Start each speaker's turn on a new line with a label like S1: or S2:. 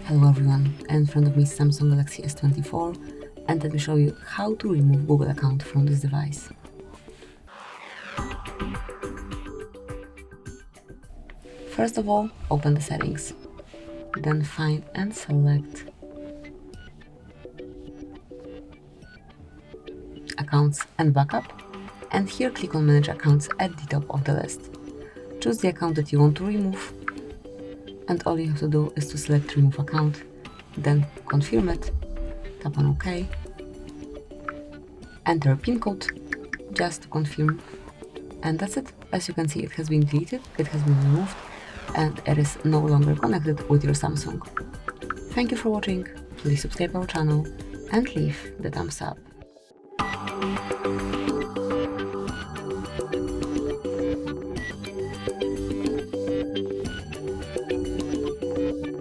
S1: Hello everyone, in front of me is Samsung Galaxy S24 and let me show you how to remove Google account from this device. First of all, open the settings, then find and select Accounts and Backup, and here click on Manage Accounts at the top of the list. Choose the account that you want to remove, and all you have to do is to select Remove Account, then confirm it, tap on OK, enter a PIN code just to confirm, and that's it. As you can see, it has been deleted, it has been removed, and it is no longer connected with your Samsung. Thank you for watching, please subscribe our channel and leave the thumbs up.